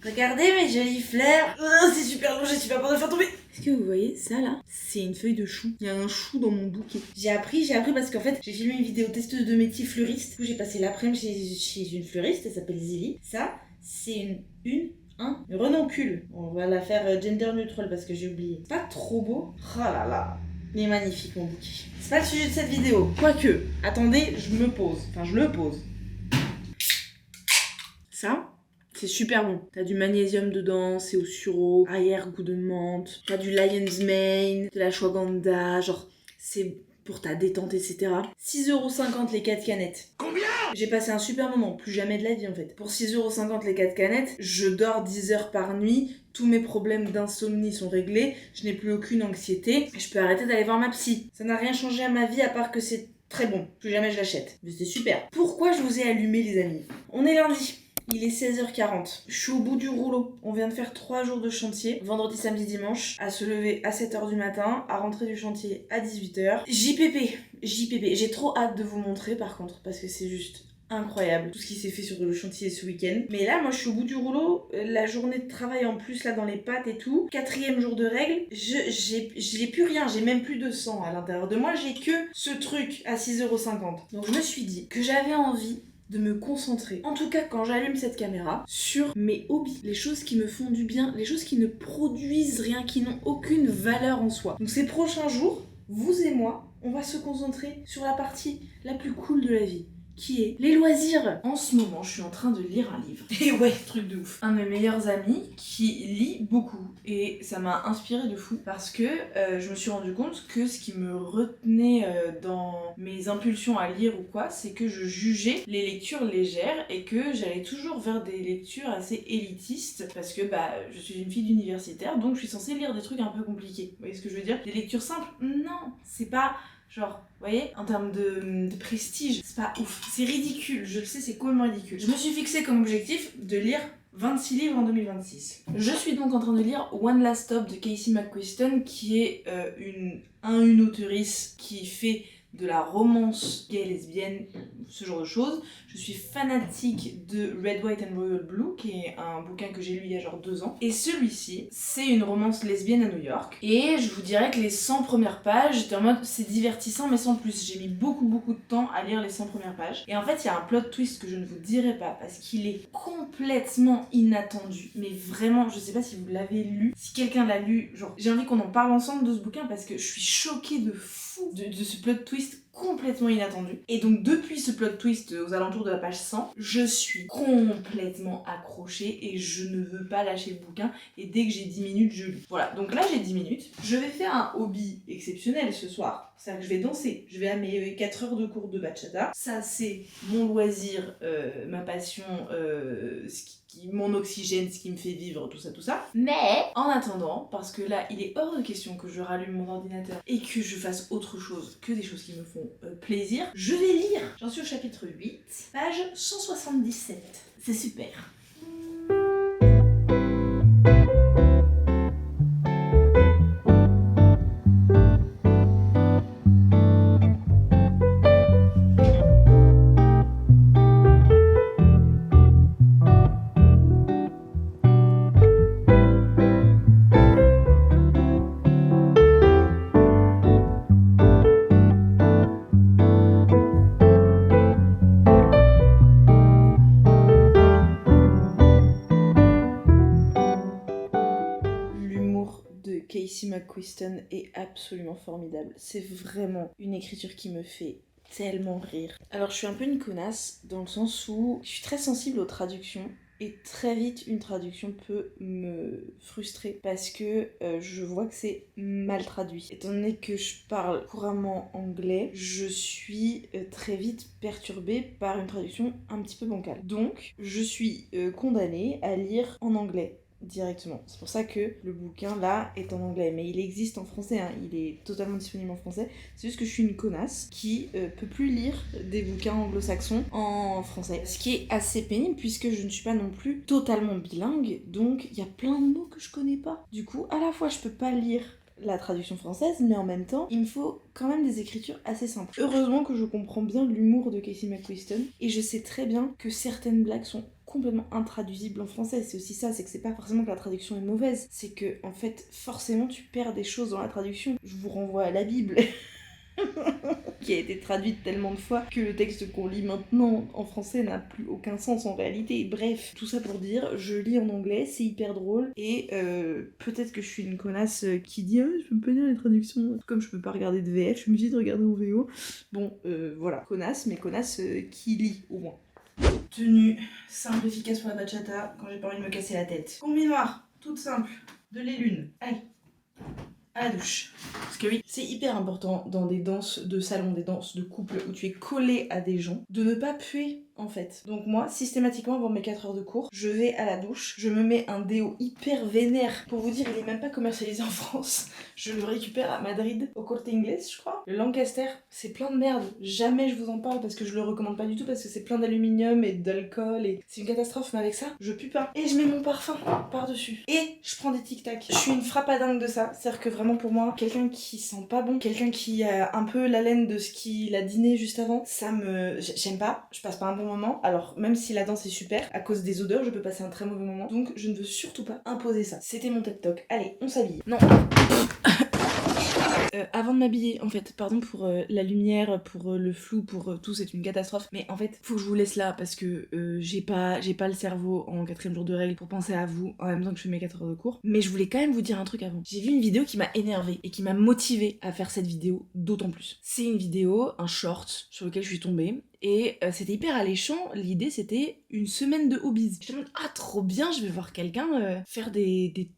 Regardez mes jolies fleurs. Oh, c'est super long, j'ai super peur de faire tomber. Est-ce que vous voyez ça là? C'est une feuille de chou. Il y a un chou dans mon bouquet. J'ai appris parce qu'en fait, j'ai filmé une vidéo testeuse de métier fleuriste. Du coup, j'ai passé l'après-midi chez une fleuriste, elle s'appelle Zilly. Ça, c'est une renoncule. On va la faire gender neutral parce que j'ai oublié. C'est pas trop beau? Oh là là. Il est magnifique mon bouquet. C'est pas le sujet de cette vidéo. Quoique, attendez, je le pose. Ça, c'est super bon. T'as du magnésium dedans, c'est au sureau, arrière-goût de menthe. T'as du lion's mane, de la ashwagandha, genre, c'est pour ta détente, etc. 6,50€ les 4 canettes. Combien? J'ai passé un super moment, plus jamais de la vie en fait. Pour 6,50€ les 4 canettes, je dors 10 heures par nuit, tous mes problèmes d'insomnie sont réglés, je n'ai plus aucune anxiété, et je peux arrêter d'aller voir ma psy. Ça n'a rien changé à ma vie à part que c'est très bon, plus jamais je l'achète. Mais c'était super. Pourquoi je vous ai allumé les amis? On est lundi. Il est 16h40. Je suis au bout du rouleau. On vient de faire 3 jours de chantier, vendredi, samedi, dimanche, à se lever à 7h du matin, à rentrer du chantier à 18h. JPP. J'ai trop hâte de vous montrer par contre, parce que c'est juste incroyable tout ce qui s'est fait sur le chantier ce week-end. Mais là, moi, je suis au bout du rouleau. La journée de travail en plus, là, dans les pattes et tout. 4e jour de règle. J'ai plus rien. J'ai même plus de sang à l'intérieur de moi. J'ai que ce truc à 6,50€. Donc, je me suis dit que j'avais envie de me concentrer, en tout cas quand j'allume cette caméra, sur mes hobbies, les choses qui me font du bien, les choses qui ne produisent rien, qui n'ont aucune valeur en soi. Donc ces prochains jours, vous et moi, on va se concentrer sur la partie la plus cool de la vie, qui est les loisirs. En ce moment, je suis en train de lire un livre. Et ouais, truc de ouf. Un de mes meilleurs amis qui lit beaucoup. Et ça m'a inspiré de fou parce que je me suis rendu compte que ce qui me retenait dans mes impulsions à lire ou quoi, c'est que je jugeais les lectures légères et que j'allais toujours vers des lectures assez élitistes parce que je suis une fille d'universitaire, donc je suis censée lire des trucs un peu compliqués. Vous voyez ce que je veux dire? Des lectures simples? Non, c'est pas... Genre, vous voyez, en termes de prestige, c'est pas ouf. C'est ridicule, je le sais, c'est complètement ridicule. Je me suis fixé comme objectif de lire 26 livres en 2026. Je suis donc en train de lire One Last Stop de Casey McQuiston, qui est une auteurice qui fait de la romance gay lesbienne, ce genre de choses. Je suis fanatique de Red, White and Royal Blue, qui est un bouquin que j'ai lu il y a genre 2 ans. Et celui-ci, c'est une romance lesbienne à New York. Et je vous dirais que les 100 premières pages, j'étais en mode c'est divertissant mais sans plus. J'ai mis beaucoup de temps à lire les 100 premières pages. Et en fait, il y a un plot twist que je ne vous dirai pas parce qu'il est complètement inattendu. Mais vraiment, je sais pas si vous l'avez lu. Si quelqu'un l'a lu, genre, j'ai envie qu'on en parle ensemble de ce bouquin parce que je suis choquée de fou de ce plot twist complètement inattendu. Et donc depuis ce plot twist aux alentours de la page 100, je suis complètement accrochée et je ne veux pas lâcher le bouquin et dès que j'ai 10 minutes, je lis. Voilà, donc là j'ai 10 minutes. Je vais faire un hobby exceptionnel ce soir. C'est-à-dire que je vais danser. Je vais à mes 4 heures de cours de bachata. Ça c'est mon loisir, ma passion, mon oxygène, ce qui me fait vivre, tout ça. Mais en attendant, parce que là il est hors de question que je rallume mon ordinateur et que je fasse autre chose que des choses qui me font plaisir, je vais lire. J'en suis au chapitre 8, page 177. C'est super. Casey McQuiston est absolument formidable. C'est vraiment une écriture qui me fait tellement rire. Alors je suis un peu une connasse dans le sens où je suis très sensible aux traductions et très vite une traduction peut me frustrer parce que je vois que c'est mal traduit. Étant donné que je parle couramment anglais, je suis très vite perturbée par une traduction un petit peu bancale. Donc je suis condamnée à lire en anglais directement. C'est pour ça que le bouquin là est en anglais, mais il existe en français, hein. Il est totalement disponible en français. C'est juste que je suis une connasse qui peut plus lire des bouquins anglo-saxons en français. Ce qui est assez pénible puisque je ne suis pas non plus totalement bilingue, donc il y a plein de mots que je connais pas. Du coup, à la fois je peux pas lire la traduction française, mais en même temps, il me faut quand même des écritures assez simples. Heureusement que je comprends bien l'humour de Casey McQuiston, et je sais très bien que certaines blagues sont complètement intraduisible en français. C'est aussi ça, c'est que c'est pas forcément que la traduction est mauvaise, c'est que en fait forcément tu perds des choses dans la traduction. Je vous renvoie à la Bible. Qui a été traduite tellement de fois que le texte qu'on lit maintenant en français n'a plus aucun sens en réalité. Bref, tout ça pour dire, je lis en anglais, c'est hyper drôle, et peut-être que je suis une connasse qui dit « Ah, je peux pas lire les traductions », comme je peux pas regarder de VF, je suis obligée de regarder en VO. Bon, voilà, connasse, mais connasse qui lit au moins. Tenue simple, efficace pour la bachata, quand j'ai pas envie de me casser la tête. Combi noir, toute simple, de les lunes, allez, à la douche. Parce que oui, c'est hyper important dans des danses de salon, des danses de couple où tu es collé à des gens, de ne pas puer en fait. Donc moi, systématiquement avant mes 4 heures de cours, je vais à la douche, je me mets un déo hyper vénère. Pour vous dire, il est même pas commercialisé en France. Je le récupère à Madrid, au Corte Inglés, je crois. Le Lancaster, c'est plein de merde. Jamais je vous en parle parce que je le recommande pas du tout, parce que c'est plein d'aluminium et d'alcool et c'est une catastrophe, mais avec ça, je pue pas. Et je mets mon parfum par-dessus. Et je prends des tic-tac. Je suis une frappadingue de ça. C'est-à-dire que vraiment pour moi, quelqu'un qui sent pas bon, quelqu'un qui a un peu l'haleine de ce qu'il a dîné juste avant, ça me... J'aime pas, je passe pas un bon moment. Alors même si la danse est super, à cause des odeurs, je peux passer un très mauvais moment. Donc je ne veux surtout pas imposer ça. C'était mon TED Talk. Allez, on s'habille. Non. Avant de m'habiller, en fait, pardon pour la lumière, pour le flou, pour tout, c'est une catastrophe. Mais en fait, faut que je vous laisse là parce que j'ai pas le cerveau en 4ème jour de règle pour penser à vous en même temps que je fais mes 4 heures de cours. Mais je voulais quand même vous dire un truc avant. J'ai vu une vidéo qui m'a énervée et qui m'a motivée à faire cette vidéo d'autant plus. C'est une vidéo, un short sur lequel je suis tombée. Et c'était hyper alléchant, l'idée c'était une semaine de hobbies. Je me dis, ah trop bien, je vais voir quelqu'un faire des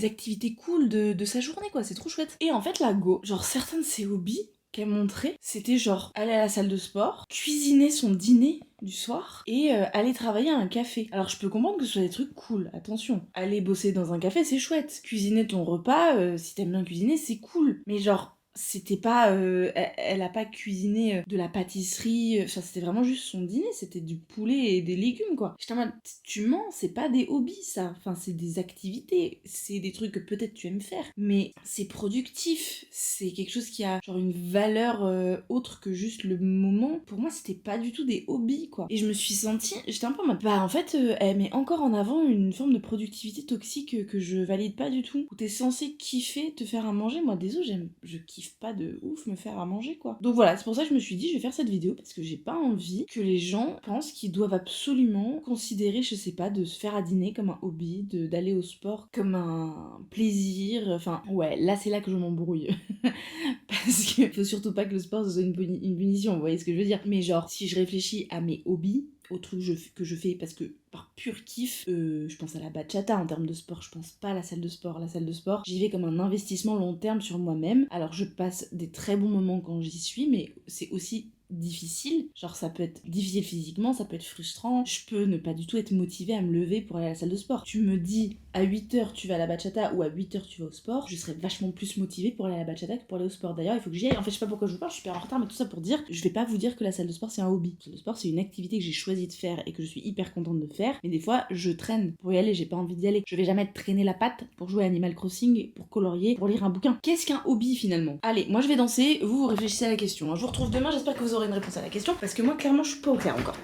activités cool de sa journée quoi, c'est trop chouette. Et en fait la go, genre certains de ses hobbies qu'elle montrait, c'était genre aller à la salle de sport, cuisiner son dîner du soir et aller travailler à un café. Alors je peux comprendre que ce soit des trucs cool, attention. Aller bosser dans un café c'est chouette. Cuisiner ton repas, si t'aimes bien cuisiner c'est cool. Mais genre c'était pas elle a pas cuisiné de la pâtisserie, enfin c'était vraiment juste son dîner, c'était du poulet et des légumes quoi. J'étais en mode tu mens, c'est pas des hobbies ça, enfin c'est des activités, c'est des trucs que peut-être tu aimes faire, mais c'est productif, c'est quelque chose qui a genre une valeur autre que juste le moment. Pour moi c'était pas du tout des hobbies quoi. Et je me suis sentie, j'étais un peu en mode bah en fait elle met encore en avant une forme de productivité toxique que je valide pas du tout, où t'es censé kiffer te faire à manger. Moi désolé, je kiffe pas de ouf me faire à manger quoi. Donc voilà, c'est pour ça que je me suis dit je vais faire cette vidéo parce que j'ai pas envie que les gens pensent qu'ils doivent absolument considérer, je sais pas, de se faire à dîner comme un hobby, d'aller au sport comme un plaisir. Enfin ouais, là c'est là que je m'embrouille. Parce que faut surtout pas que le sport ce soit une punition, vous voyez ce que je veux dire. Mais genre si je réfléchis à mes hobbies, aux trucs que je fais parce que par pur kiff, je pense à la bachata en termes de sport, je pense pas à la salle de sport. La salle de sport, j'y vais comme un investissement long terme sur moi-même. Alors je passe des très bons moments quand j'y suis, mais c'est aussi difficile, genre ça peut être difficile physiquement, ça peut être frustrant, je peux ne pas du tout être motivée à me lever pour aller à la salle de sport. Tu me dis à 8h tu vas à la bachata ou à 8h tu vas au sport, je serais vachement plus motivée pour aller à la bachata que pour aller au sport. D'ailleurs il faut que j'y aille, en fait je sais pas pourquoi je vous parle, je suis super en retard, mais tout ça pour dire, je vais pas vous dire que la salle de sport c'est un hobby. La salle de sport c'est une activité que j'ai choisi de faire et que je suis hyper contente de faire, mais des fois je traîne pour y aller, j'ai pas envie d'y aller. Je vais jamais traîner la patte pour jouer à Animal Crossing, pour colorier, pour lire un bouquin. Qu'est-ce qu'un hobby finalement? Allez, moi je vais danser, vous réfléchissez à la question. Je vous retrouve demain, j'espère que vous aurez une réponse à la question, parce que moi clairement je suis pas au clair encore.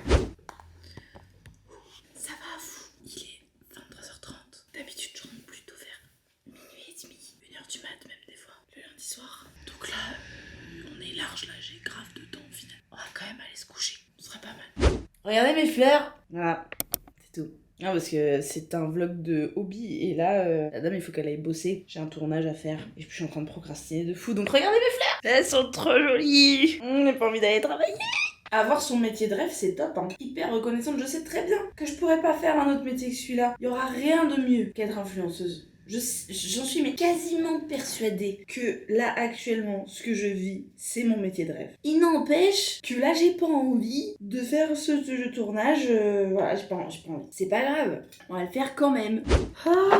Ça va vous? Il est 23h30. D'habitude je rentre plutôt vers minuit et demi, 1h du mat même des fois, le lundi soir. Donc là, on est large là, j'ai grave de temps au final. On va quand même aller se coucher, ce serait pas mal. Regardez mes fleurs. Voilà, c'est tout. Non, parce que c'est un vlog de hobby et là, la dame il faut qu'elle aille bosser. J'ai un tournage à faire et je suis en train de procrastiner de fou. Donc regardez mes fleurs, elles sont trop jolies. On n'a pas envie d'aller travailler. Avoir son métier de rêve, c'est top, hein. Hyper reconnaissante, je sais très bien que je pourrais pas faire un autre métier que celui-là. Il y aura rien de mieux qu'être influenceuse. J'en suis mais quasiment persuadée que là actuellement ce que je vis c'est mon métier de rêve. Il n'empêche que là j'ai pas envie de faire ce tournage, voilà j'ai pas envie. C'est pas grave, on va le faire quand même. Ah,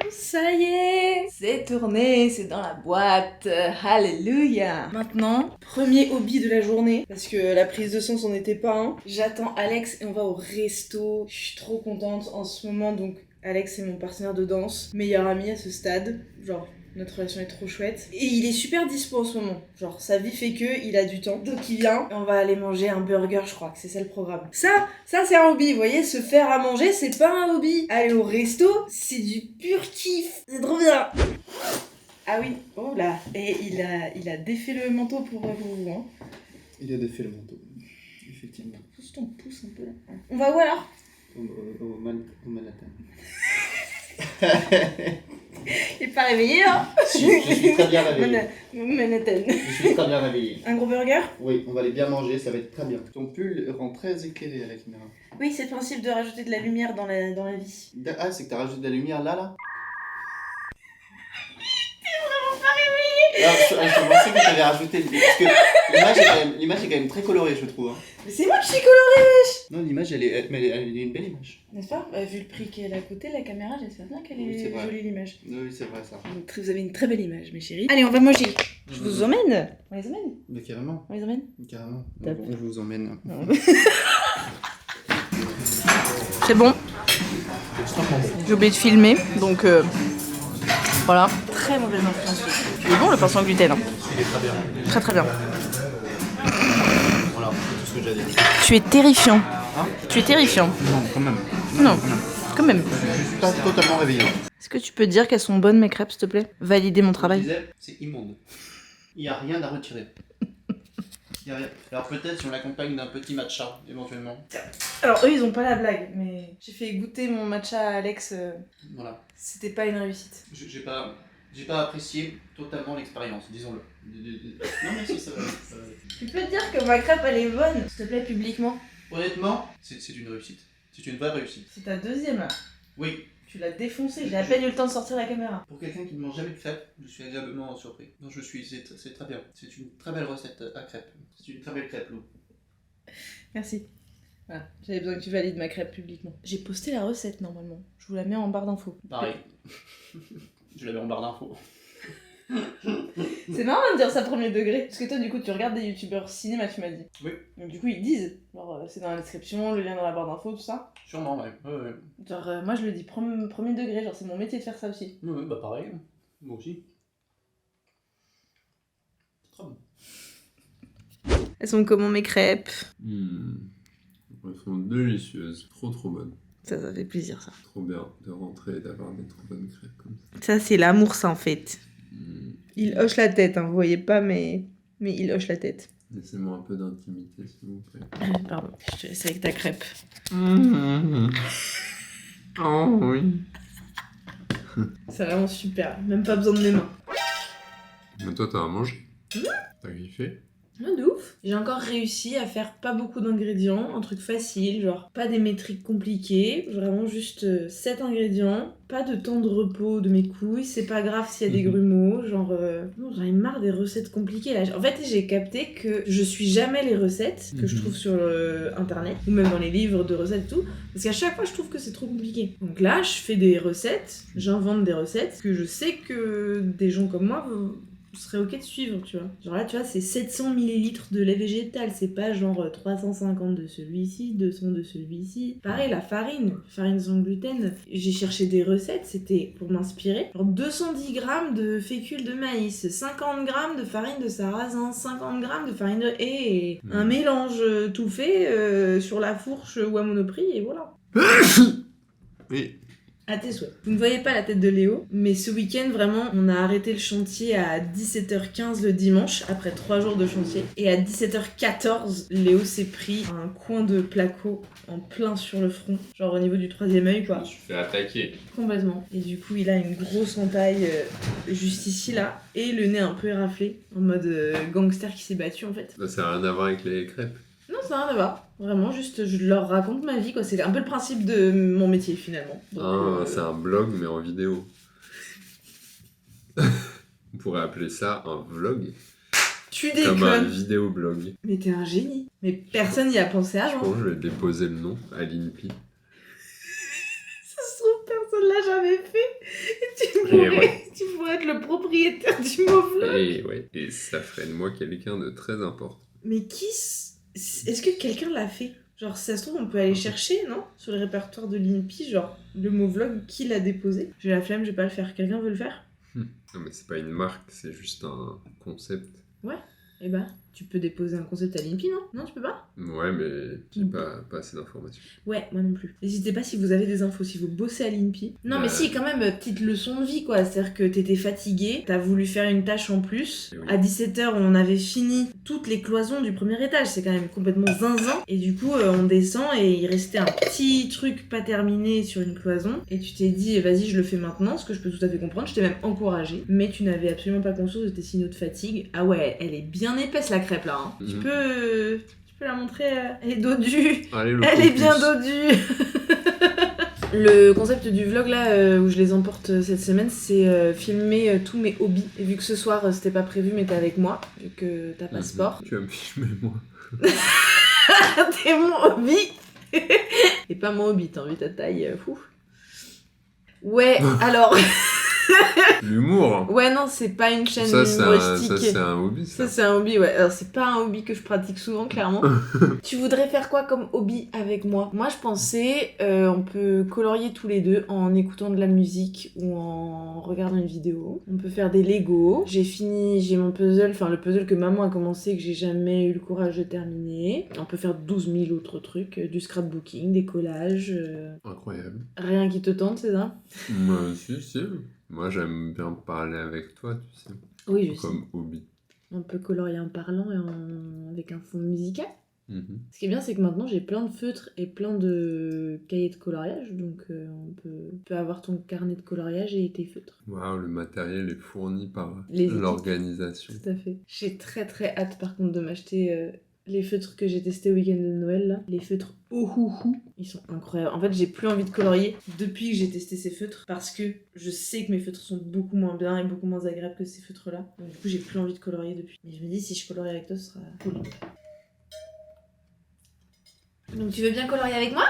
ça y est, c'est tourné, c'est dans la boîte, alléluia. Maintenant, premier hobby de la journée, parce que la prise de son c'en était pas un. J'attends Alex et on va au resto, je suis trop contente en ce moment donc. Alex est mon partenaire de danse, meilleur ami à ce stade, genre Notre relation est trop chouette. Et il est super dispo en ce moment. Genre, sa vie fait que, il a du temps. Donc il vient, on va aller manger un burger, je crois que c'est ça le programme. Ça c'est un hobby, vous voyez, se faire à manger, c'est pas un hobby. Aller au resto, c'est du pur kiff. C'est trop bien. Ah oui, oh là. Et il a défait le manteau pour vous, hein. Il a défait le manteau, effectivement. Pousse ton pouce un peu là. On va où alors? Au Manhattan. Il est pas réveillé, hein? Je suis très bien réveillé. Manhattan. Je suis très bien réveillé. Un gros burger? Oui, on va aller bien manger, ça va être très bien. Ton pull rend très éclairé à la caméra. Oui, c'est le principe de rajouter de la lumière dans la vie. Ah, c'est que t'as rajouté de la lumière là? Alors, je pensais que t'avais rajouté... Parce que l'image est quand même très colorée, je trouve. Hein. Mais c'est moi qui suis colorée, wesh! Non, l'image, elle est une belle image. N'est-ce pas? Vu le prix qu'elle a coûté, la caméra, j'espère bien qu'elle est, Oui, jolie l'image. Oui, c'est vrai ça. Vous avez une très belle image, mes chéris. Allez, on va manger. Je vous emmène. On les emmène? Mais carrément. On les emmène? Carrément. Top. On vous emmène. C'est bon. J'ai oublié de filmer, donc voilà. Très mauvaise influence. Il est bon le pain sans gluten. Hein. Il est très bien. Très très bien. Voilà, c'est tout ce que j'ai à dire. Tu es terrifiant. Hein? Tu es terrifiant. Non, quand même. Non, quand même. Je suis pas totalement réveillé. Est-ce que tu peux dire qu'elles sont bonnes mes crêpes, s'il te plaît? Valider mon Je travail. disais, c'est immonde. Il n'y a rien à retirer. Il y a rien. Alors peut-être si on l'accompagne d'un petit matcha, éventuellement. Alors eux ils ont pas la blague, mais j'ai fait goûter mon matcha à Alex, Voilà. c'était pas une réussite. J'ai pas apprécié totalement l'expérience, disons-le. Non mais si, ça va. Tu peux dire que ma crêpe elle est bonne, s'il te plaît, publiquement? Honnêtement, c'est une réussite. C'est une vraie réussite. C'est ta deuxième là. Oui. Tu l'as défoncé, j'ai à peine eu le temps de sortir la caméra. Pour quelqu'un qui ne mange jamais de crêpes, je suis agréablement surpris. Non, c'est très bien. C'est une très belle recette à crêpes. C'est une très belle crêpe, Lou. Merci. Voilà, j'avais besoin que tu valides ma crêpe publiquement. J'ai posté la recette normalement, je vous la mets en barre d'infos. Pareil. Je la mets en barre d'infos. C'est marrant de dire ça premier degré, parce que toi du coup tu regardes des youtubeurs cinéma, tu m'as dit. Oui. Donc du coup ils disent, genre c'est dans la description, le lien dans la barre d'infos, tout ça. Sûrement, ouais. Genre moi je le dis premier degré, genre c'est mon métier de faire ça aussi. Oui, bah pareil. Moi aussi. Très bon. Elles sont comment mes crêpes? Elles sont délicieuses, trop bonnes. Ça fait plaisir ça. Trop bien de rentrer et d'avoir des trop bonnes crêpes comme ça. Ça c'est l'amour ça en fait. Il hoche la tête, hein, vous voyez pas mais il hoche la tête. Laissez-moi un peu d'intimité s'il vous plaît. Pardon, je te laisse avec ta crêpe. Oh oui. C'est vraiment super, même pas besoin de mes mains. Mais toi t'as à manger. T'as kiffé? De ouf. J'ai encore réussi à faire pas beaucoup d'ingrédients, un truc facile, genre pas des métriques compliquées, vraiment juste 7 ingrédients, pas de temps de repos de mes couilles, c'est pas grave s'il y a des grumeaux, genre non, j'en ai marre des recettes compliquées là. En fait j'ai capté que je suis jamais les recettes que je trouve sur internet, ou même dans les livres de recettes et tout, parce qu'à chaque fois je trouve que c'est trop compliqué. Donc là je fais des recettes, j'invente des recettes que je sais que des gens comme moi serait ok de suivre, tu vois. Genre là, tu vois, c'est 700 ml de lait végétal, c'est pas genre 350 de celui-ci, 200 de celui-ci. Pareil, la farine sans gluten. J'ai cherché des recettes, c'était pour m'inspirer. Genre 210 grammes de fécule de maïs, 50 grammes de farine de sarrasin, 50 grammes de farine de... Et un mélange tout fait sur la fourche ou à Monoprix, et voilà. Oui. À tes souhaits. Vous ne voyez pas la tête de Léo, mais ce week-end, vraiment, on a arrêté le chantier à 17h15 le dimanche, après 3 jours de chantier. Et à 17h14, Léo s'est pris un coin de placo en plein sur le front, genre au niveau du 3e œil, quoi. Je me suis fait attaquer. Complètement. Et du coup, il a une grosse entaille juste ici, là, et le nez un peu éraflé, en mode gangster qui s'est battu, en fait. Bah, ça n'a rien à voir avec les crêpes. Non, ça n'a rien à voir. Vraiment, juste, je leur raconte ma vie, quoi. C'est un peu le principe de mon métier, finalement. Donc, C'est un blog, mais en vidéo. On pourrait appeler ça un vlog. Tu Comme un déconnes. vidéoblog. Mais t'es un génie. Mais personne n'y a pensé Je avant. pense que je vais déposer le nom à l'INPI. Ça se trouve, personne l'a jamais fait. Et tu pourrais être le propriétaire du mot vlog. Et ça ferait de moi quelqu'un de très important. Mais est-ce que quelqu'un l'a fait? Genre, si ça se trouve, on peut aller chercher, non? Sur le répertoire de l'INPI, genre, le mot vlog, qui l'a déposé? J'ai la flemme, je vais pas le faire. Quelqu'un veut le faire? Non, mais c'est pas une marque, c'est juste un concept. Eh ben, tu peux déposer un concept à l'INPI, non? Non, tu peux pas? Ouais, mais j'ai pas assez d'informations. Ouais, moi non plus. N'hésitez pas si vous avez des infos, si vous bossez à l'INPI. Non, mais Bah. si, quand même, petite leçon de vie, quoi. C'est-à-dire que t'étais fatigué, t'as voulu faire une tâche en plus. Et oui. À 17h, on avait fini toutes les cloisons du premier étage. C'est quand même complètement zinzin. Et du coup, on descend et il restait un petit truc pas terminé sur une cloison. Et tu t'es dit, vas-y, je le fais maintenant, ce que je peux tout à fait comprendre. Je t'ai même encouragé. Mais tu n'avais absolument pas conscience de tes signaux de fatigue. Ah ouais, elle est bien épaisse, la crêpe, là. Hein. Tu peux la montrer, elle est dodue. Allez, le Elle est focus. bien dodue. Le concept du vlog là où je les emporte cette semaine, c'est filmer tous mes hobbies. Et vu que ce soir c'était pas prévu mais t'es avec moi, vu que t'as pas sport. Tu vas me filmer, moi. T'es mon hobby. Et pas mon hobby, t'as envie ta taille. Fou. Ouais, alors. L'humour. Ouais, non, c'est pas une chaîne Ça, humoristique. c'est un hobby, ça. Ça, c'est un hobby, ouais. Alors, c'est pas un hobby que je pratique souvent, clairement. Tu voudrais faire quoi comme hobby avec moi? Moi, je pensais, on peut colorier tous les deux en écoutant de la musique ou en regardant une vidéo. On peut faire des Lego. J'ai mon puzzle, enfin le puzzle que maman a commencé et que j'ai jamais eu le courage de terminer. On peut faire 12 000 autres trucs, du scrapbooking, des collages. Incroyable. Rien qui te tente, c'est ça? Moi, si. Moi, j'aime bien parler avec toi, tu sais. Oui, je sais. Comme hobby. On peut colorier en parlant et avec un fond musical. Mhm. Ce qui est bien, c'est que maintenant j'ai plein de feutres et plein de cahiers de coloriage, donc on peut avoir ton carnet de coloriage et tes feutres. Waouh, le matériel est fourni par Les équipes. l'organisation. Tout à fait. J'ai très très hâte par contre de m'acheter les feutres que j'ai testés au week-end de Noël là. Les feutres Ohuhu, ils sont incroyables. En fait, j'ai plus envie de colorier depuis que j'ai testé ces feutres parce que je sais que mes feutres sont beaucoup moins bien et beaucoup moins agréables que ces feutres là. Donc du coup, j'ai plus envie de colorier depuis. Mais je me dis, si je colorie avec toi, ce sera cool. Donc tu veux bien colorier avec moi?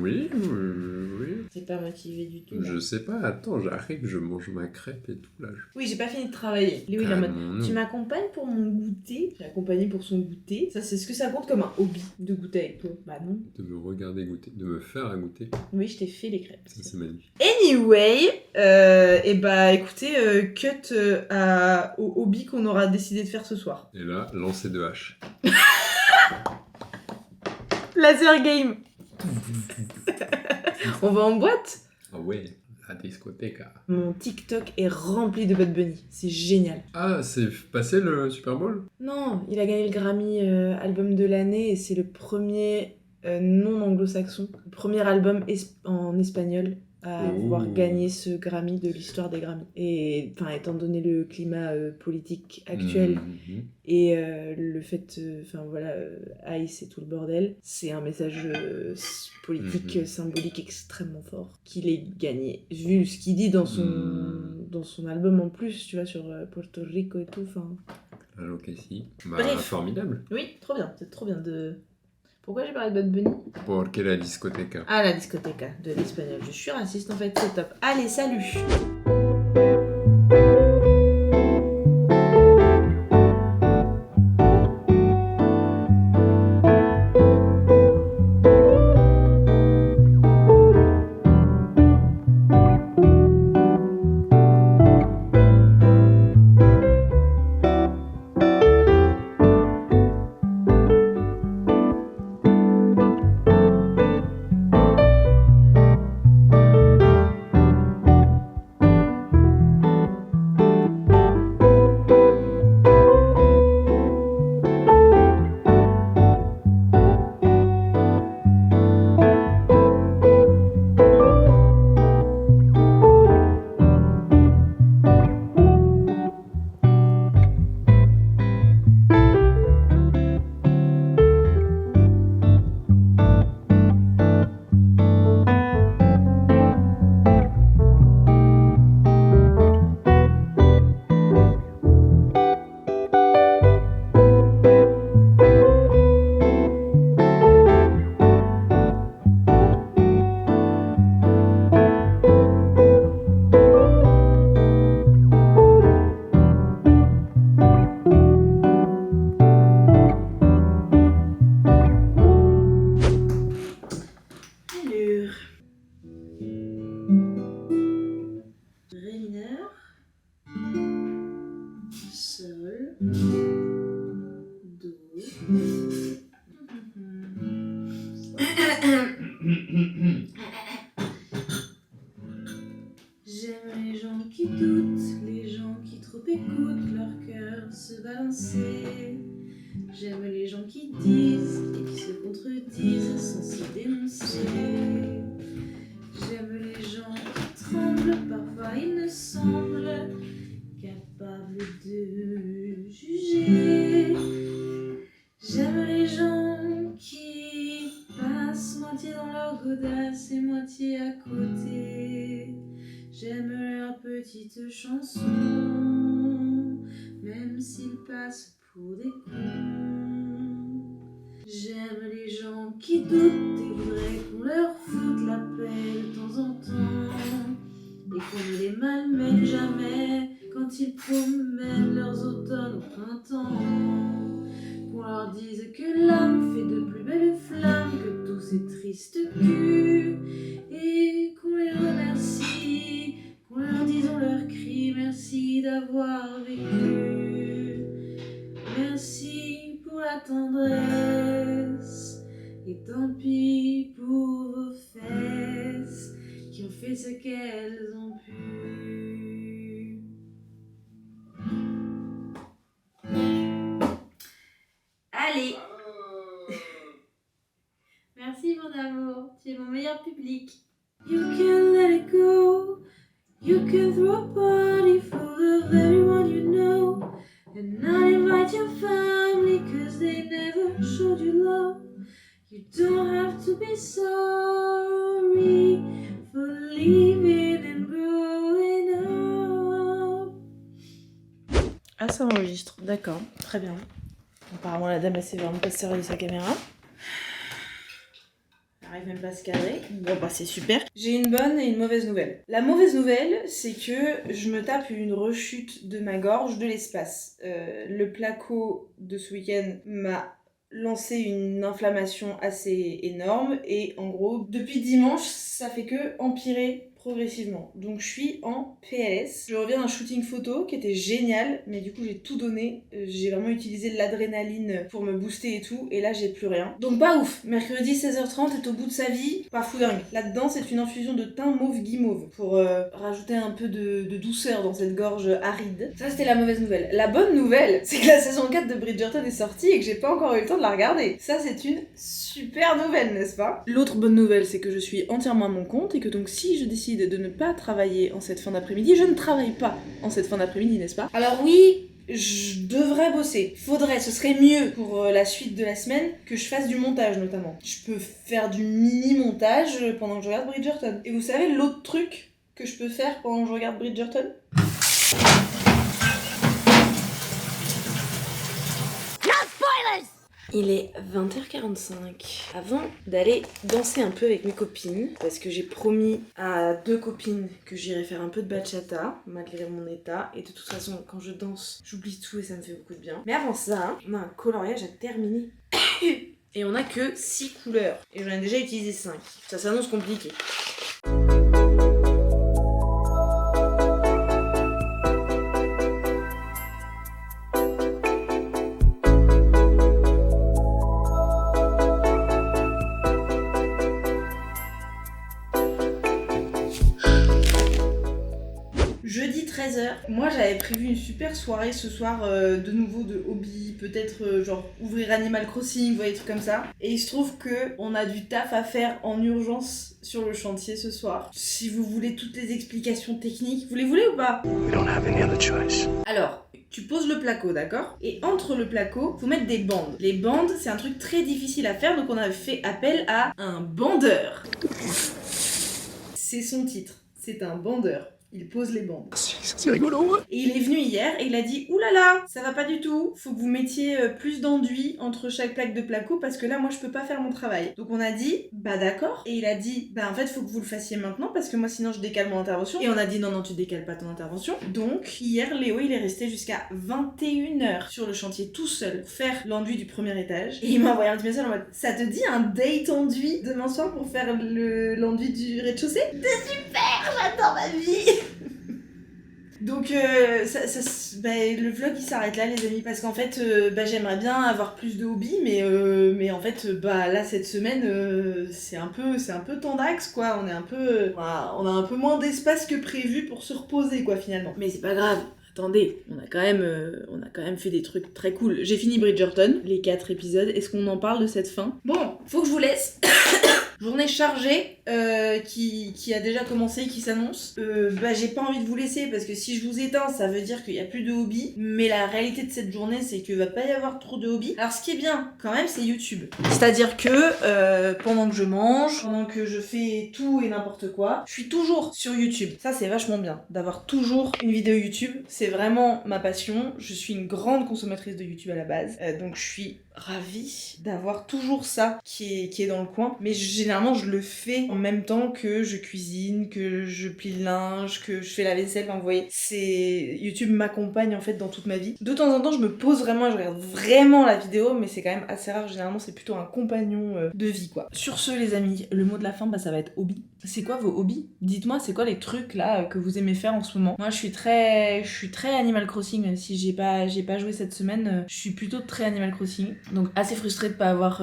Oui. C'est pas motivé du tout. Je sais pas, attends, j'arrive, je mange ma crêpe et tout là. Oui, j'ai pas fini de travailler. Léo, il est en mode, Calmons-nous. tu m'accompagnes pour mon goûter? J'ai accompagné pour son goûter. Ça, c'est ce que ça compte comme un hobby de goûter avec toi? Bah non. De me regarder goûter, de me faire goûter. Oui, je t'ai fait les crêpes. Ça, c'est magnifique. Anyway, et bah écoutez, cut au hobby qu'on aura décidé de faire ce soir. Et là, lancer de hache. Laser game. On va en boîte? Ah ouais, la discothèque. Mon TikTok est rempli de Bad Bunny. C'est génial. Ah, c'est passé le Super Bowl? Non, il a gagné le Grammy album de l'année et c'est le premier non anglo-saxon, le premier album en espagnol à avoir gagné ce Grammy de l'histoire des Grammys. Et enfin, étant donné le climat politique actuel Mhm. et le fait, ICE et tout le bordel, c'est un message politique, symbolique extrêmement fort qu'il ait gagné. Vu ce qu'il dit dans son album en plus, tu vois, sur Porto Rico et tout, enfin... Alors qu'ici, bah, Bref. formidable. Oui, trop bien, c'est trop bien de... Pourquoi j'ai parlé de Bad Bunny? Porque la discothèque. Ah, la discothèque de l'espagnol. Je suis raciste en fait, c'est top. Allez, salut! J'aime les gens qui doutent, les gens qui trop écoutent leur cœur se balancer. J'aime les gens qui disent et qui se contredisent sans se dénoncer. J'aime les gens qui tremblent, parfois ils ne semblent capables de juger. J'aime les gens qui passent moitié dans leur godasse et moitié à côté. J'aime leurs petites chansons, même s'ils passent pour des cons. J'aime les gens qui doutent et voudraient qu'on leur foute la paix de temps en temps. Et qu'on ne les malmène jamais quand ils promènent leurs automnes au printemps. Qu'on leur dise que l'âme fait de plus belles flammes que tous ces tristes culs. Et qu'on les remercie, qu'on leur dise, on leur crie merci d'avoir vécu. Merci pour la tendresse, et tant pis pour vos fesses qui ont fait ce qu'elles ont pu. Allez. Merci mon amour, tu es mon meilleur public. You can let it go, you can throw a party full of everyone you know, and not invite your family cause they never showed you love. You don't have to be sorry for leaving and growing up. Ah, ça enregistre, d'accord, très bien. Apparemment la dame elle s'est vraiment pas servie de sa caméra. Elle arrive même pas à se cadrer. Bon bah c'est super. J'ai une bonne et une mauvaise nouvelle. La mauvaise nouvelle, c'est que je me tape une rechute de ma gorge de l'espace. Le placo de ce week-end m'a lancé une inflammation assez énorme et en gros depuis dimanche ça fait que empirer progressivement. Donc je suis en PLS. Je reviens d'un shooting photo qui était génial, mais du coup j'ai tout donné. J'ai vraiment utilisé de l'adrénaline pour me booster et tout, et là j'ai plus rien. Donc pas ouf. Mercredi 16h30 est au bout de sa vie, pas fou dingue. Là-dedans c'est une infusion de thym mauve guimauve pour rajouter un peu de douceur dans cette gorge aride. Ça c'était la mauvaise nouvelle. La bonne nouvelle, c'est que la saison 4 de Bridgerton est sortie et que j'ai pas encore eu le temps de la regarder. Ça c'est une super nouvelle, n'est-ce pas? L'autre bonne nouvelle, c'est que je suis entièrement à mon compte et que donc si je décide de ne pas travailler en cette fin d'après-midi, je ne travaille pas en cette fin d'après-midi, n'est-ce pas? Alors oui, je devrais bosser. Faudrait, ce serait mieux pour la suite de la semaine que je fasse du montage notamment. Je peux faire du mini-montage pendant que je regarde Bridgerton. Et vous savez l'autre truc que je peux faire pendant que je regarde Bridgerton? Il est 20h45. Avant d'aller danser un peu avec mes copines, parce que j'ai promis à 2 copines que j'irais faire un peu de bachata, malgré mon état, et de toute façon, quand je danse, j'oublie tout et ça me fait beaucoup de bien. Mais avant ça, on a un coloriage à terminer. Et on a que 6 couleurs. Et j'en ai déjà utilisé 5. Ça s'annonce compliqué. Jeudi 13h, moi j'avais prévu une super soirée ce soir de nouveau de hobby, peut-être genre ouvrir Animal Crossing, vous voyez, des trucs comme ça. Et il se trouve que on a du taf à faire en urgence sur le chantier ce soir. Si vous voulez toutes les explications techniques, vous les voulez ou pas? We don't have any other choice. Alors, tu poses le placo, d'accord? Et entre le placo, faut mettre des bandes. Les bandes, c'est un truc très difficile à faire, donc on a fait appel à un bandeur. C'est son titre, c'est un bandeur. Il pose les bandes. C'est rigolo, hein? Et il est venu hier et il a dit « Oulala, ça va pas du tout, faut que vous mettiez plus d'enduit entre chaque plaque de placo parce que là, moi, je peux pas faire mon travail. » Donc on a dit « Bah d'accord. » Et il a dit « Bah en fait, faut que vous le fassiez maintenant parce que moi, sinon, je décale mon intervention. » Et on a dit « Non, non, tu décales pas ton intervention. » Donc hier, Léo, il est resté jusqu'à 21h sur le chantier tout seul pour faire l'enduit du premier étage. Et il m'a envoyé un petit message en mode « Ça te dit un date enduit demain soir pour faire l'enduit du rez-de-chaussée ?» C'est super, j'adore ma vie. Donc le vlog il s'arrête là les amis parce qu'en fait j'aimerais bien avoir plus de hobbies mais en fait là cette semaine c'est un peu tendax quoi, on a un peu moins d'espace que prévu pour se reposer quoi finalement. Mais c'est pas grave. Attendez, on a quand même fait des trucs très cool. J'ai fini Bridgerton, les 4 épisodes. Est-ce qu'on en parle de cette fin? Bon, faut que je vous laisse. Journée chargée qui a déjà commencé, qui s'annonce. J'ai pas envie de vous laisser parce que si je vous éteins, ça veut dire qu'il y a plus de hobby. Mais la réalité de cette journée, c'est que va pas y avoir trop de hobby. Alors ce qui est bien, quand même, c'est YouTube. C'est-à-dire que pendant que je mange, pendant que je fais tout et n'importe quoi, je suis toujours sur YouTube. Ça, c'est vachement bien d'avoir toujours une vidéo YouTube. C'est vraiment ma passion. Je suis une grande consommatrice de YouTube à la base. Donc je suis ravie d'avoir toujours ça qui est dans le coin. Mais généralement, je le fais en même temps que je cuisine, que je plie le linge, que je fais la vaisselle. Enfin, vous voyez, YouTube m'accompagne en fait dans toute ma vie. De temps en temps, je me pose vraiment et je regarde vraiment la vidéo, mais c'est quand même assez rare. Généralement, c'est plutôt un compagnon de vie, quoi. Sur ce, les amis, le mot de la fin, ça va être hobby. C'est quoi vos hobbies? Dites-moi, c'est quoi les trucs là que vous aimez faire en ce moment? Moi, je suis très Animal Crossing, même si j'ai pas joué cette semaine. Je suis plutôt très Animal Crossing, donc assez frustrée de pas avoir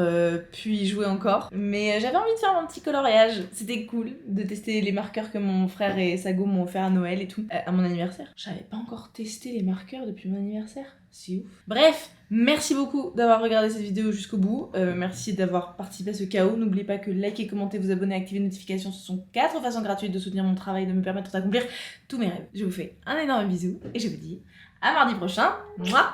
pu y jouer encore. Mais j'avais envie de faire mon petit coloriage. C'était cool de tester les marqueurs que mon frère et Sago m'ont offert à Noël et tout, à mon anniversaire. J'avais pas encore testé les marqueurs depuis mon anniversaire. C'est ouf. Bref, merci beaucoup d'avoir regardé cette vidéo jusqu'au bout. Merci d'avoir participé à ce chaos. N'oubliez pas que liker, commenter, vous abonner, activer les notifications, ce sont 4 façons gratuites de soutenir mon travail et de me permettre d'accomplir tous mes rêves. Je vous fais un énorme bisou et je vous dis à mardi prochain. Mouah.